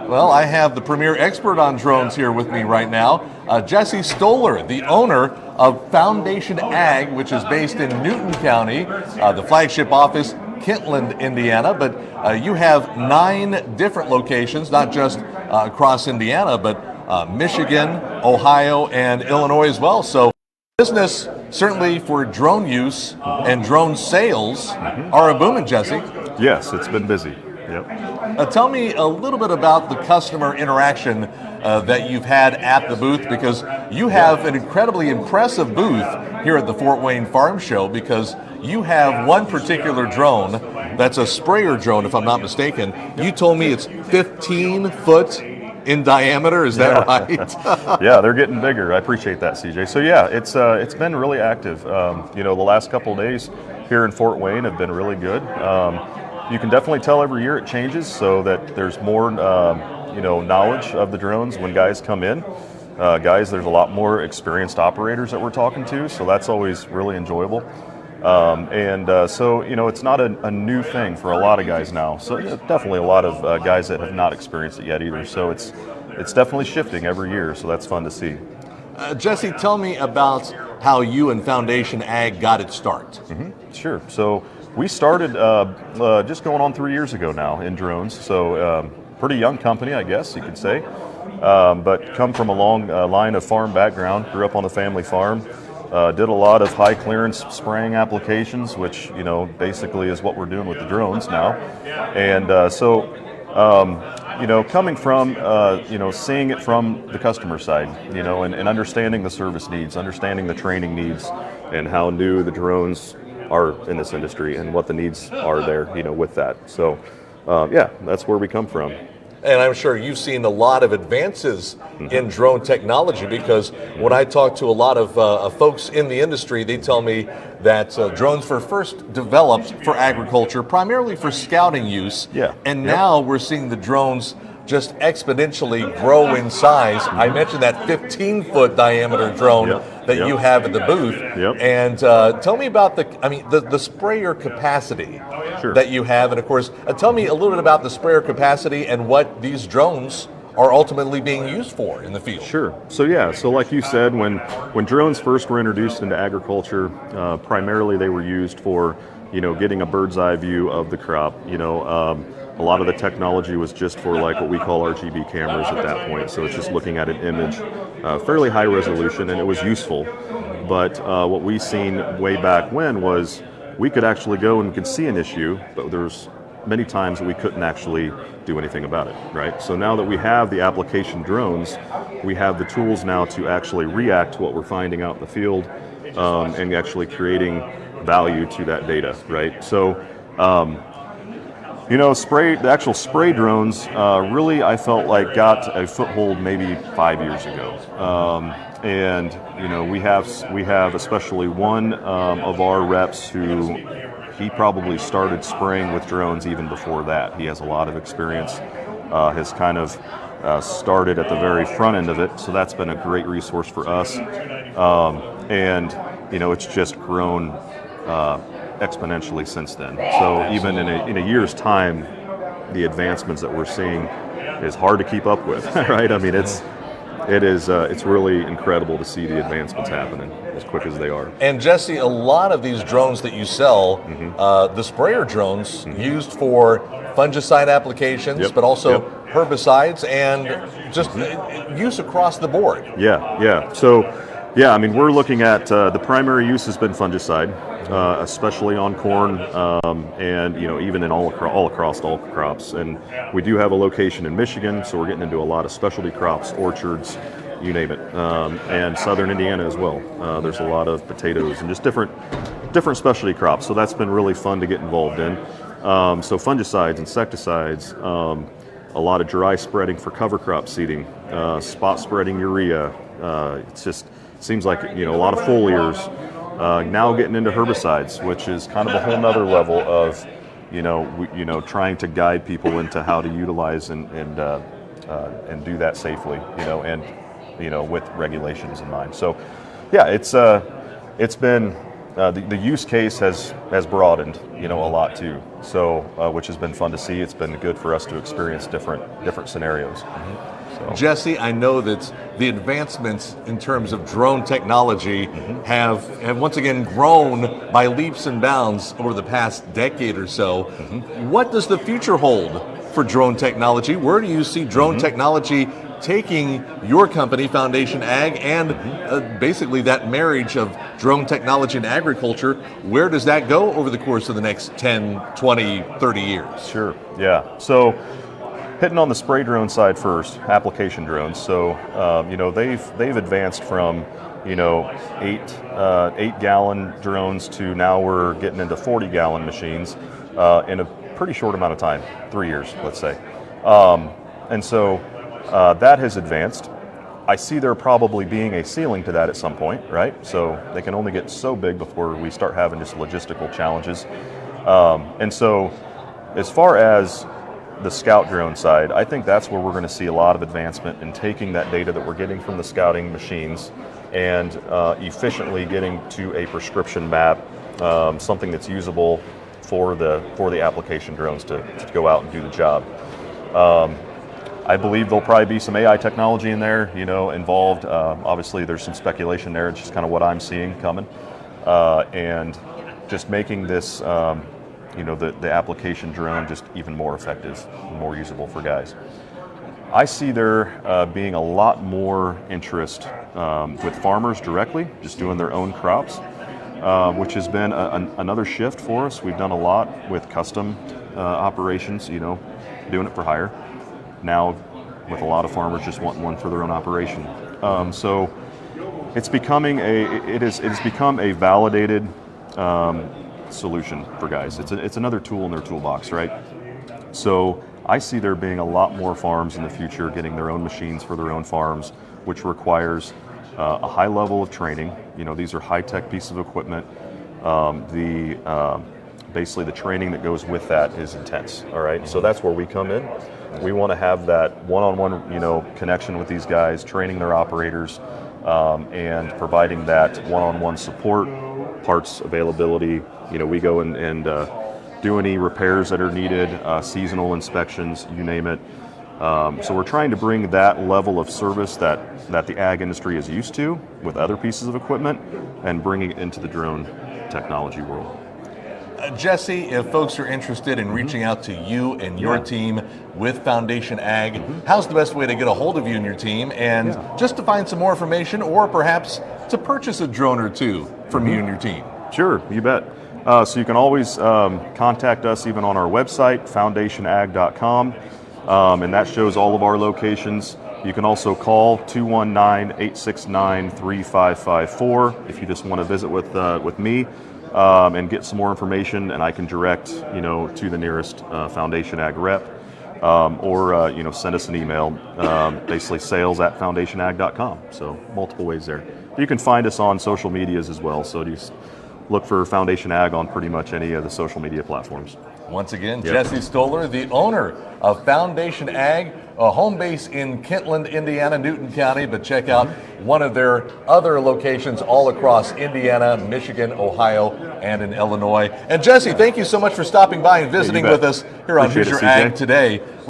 Well, I have the premier expert on drones here with me right now, Jesse Stoller, the owner of Foundation Ag, which is based in Newton County, the flagship office, Kentland, Indiana. But you have 9 different locations, not just across Indiana, but Michigan, Ohio, and Illinois as well. So business, certainly for drone use and drone sales, are a booming, Jesse. Yes, it's been busy. Yep. Tell me a little bit about the customer interaction that you've had at the booth, because you have an incredibly impressive booth here at the Fort Wayne Farm Show, because you have one particular drone that's a sprayer drone, if I'm not mistaken. You told me it's 15 foot in diameter, is that right? Yeah, they're getting bigger. I appreciate that, CJ. So yeah, it's been really active. The last couple of days here in Fort Wayne have been really good. You can definitely tell every year it changes, so that there's more knowledge of the drones when guys come in. There's a lot more experienced operators that we're talking to, so that's always really enjoyable. So it's not a new thing for a lot of guys now. So definitely a lot of guys that have not experienced it yet either. So it's definitely shifting every year. So that's fun to see. Jesse, tell me about how you and Foundation Ag got its start. Sure. So we started just going on 3 years ago now in drones. So pretty young company, I guess you could say, but come from a long line of farm background. Grew up on a family farm. Did a lot of high clearance spraying applications, which basically is what we're doing with the drones now. And coming from seeing it from the customer side, and understanding the service needs, understanding the training needs, and how new the drones are in this industry and what the needs are there, with that. So that's where we come from. And I'm sure you've seen a lot of advances in drone technology, because when I talk to a lot of folks in the industry, they tell me that drones were first developed for agriculture, primarily for scouting use. Yeah. And now we're seeing the drones just exponentially grow in size. I mentioned that 15-foot diameter drone that you have at the booth. And tell me about the sprayer capacity that you have, and of course, tell me a little bit about the sprayer capacity and what these drones are ultimately being used for in the field. Sure. So like you said, when drones first were introduced into agriculture, primarily they were used for getting a bird's eye view of the crop. A lot of the technology was just for like what we call RGB cameras at that point. So it's just looking at an image, fairly high resolution, and it was useful. But what we seen way back when was we could actually go and we could see an issue, but there's many times that we couldn't actually do anything about it, right? So now that we have the application drones, we have the tools now to actually react to what we're finding out in the field, and actually creating value to that data, right? So the actual spray drones really, I felt like, got a foothold maybe 5 years ago. We have especially one of our reps who he probably started spraying with drones even before that. He has a lot of experience, has kind of started at the very front end of it, so that's been a great resource for us. It's just grown exponentially since then. So even in a year's time, the advancements that we're seeing is hard to keep up with, right? I mean, it's really incredible to see the advancements happening as quick as they are. And Jesse, a lot of these drones that you sell, the sprayer drones, used for fungicide applications, but also herbicides and just use across the board. Yeah. So, we're looking at the primary use has been fungicide, especially on corn, and even in all across all crops. And we do have a location in Michigan, so we're getting into a lot of specialty crops, orchards, you name it, and southern Indiana as well. There's a lot of potatoes and just different specialty crops. So that's been really fun to get involved in. So fungicides, insecticides, a lot of dry spreading for cover crop seeding, spot spreading urea. Seems like a lot of foliars. Now getting into herbicides, which is kind of a whole nother level of trying to guide people into how to utilize and do that safely, and with regulations in mind. So it's been the use case has broadened, a lot too. So, which has been fun to see. It's been good for us to experience different scenarios. So. Jesse, I know that the advancements in terms of drone technology have once again grown by leaps and bounds over the past decade or so. What does the future hold for drone technology? Where do you see drone technology taking your company, Foundation Ag, and basically that marriage of drone technology and agriculture? Where does that go over the course of the next 10, 20, 30 years? Sure, yeah. So hitting on the spray drone side first, application drones. So they've advanced from 8-gallon drones to now we're getting into 40-gallon machines in a pretty short amount of time, 3 years, let's say. And so that has advanced. I see there probably being a ceiling to that at some point, right? So they can only get so big before we start having just logistical challenges. And so as far as the scout drone side, I think that's where we're going to see a lot of advancement in taking that data that we're getting from the scouting machines and efficiently getting to a prescription map, something that's usable for the application drones to go out and do the job. I believe there'll probably be some AI technology in there, involved. Obviously, there's some speculation there. It's just kind of what I'm seeing coming, and just making this, the application drone just even more effective, more usable for guys. I see there being a lot more interest with farmers directly, just doing their own crops, which has been another shift for us. We've done a lot with custom operations, doing it for hire. Now, with a lot of farmers just wanting one for their own operation, so it's becoming it has become a validated solution for guys. It's another tool in their toolbox, right? So I see there being a lot more farms in the future getting their own machines for their own farms, which requires a high level of training. These are high-tech pieces of equipment. Basically the training that goes with that is intense. All right, so that's where we come in. We want to have that one-on-one, connection with these guys, training their operators, and providing that one-on-one support, parts availability. We go and do any repairs that are needed, seasonal inspections, you name it. So we're trying to bring that level of service that the ag industry is used to with other pieces of equipment and bringing it into the drone technology world. Jesse, if folks are interested in reaching out to you and your team with Foundation Ag, how's the best way to get a hold of you and your team, and just to find some more information or perhaps to purchase a drone or two from you and your team? Sure, you bet. So you can always contact us even on our website, foundationag.com, and that shows all of our locations. You can also call 219-869-3554 if you just want to visit with me. And get some more information, and I can direct to the nearest Foundation Ag rep, or send us an email, basically sales@foundationag.com. So multiple ways there. You can find us on social medias as well. So just look for Foundation Ag on pretty much any of the social media platforms. Once again, Jesse Stoller, the owner of Foundation Ag, a home base in Kentland, Indiana, Newton County, but check out one of their other locations all across Indiana, Michigan, Ohio, and in Illinois. And Jesse, thank you so much for stopping by and visiting with us here on Hoosier Ag Today.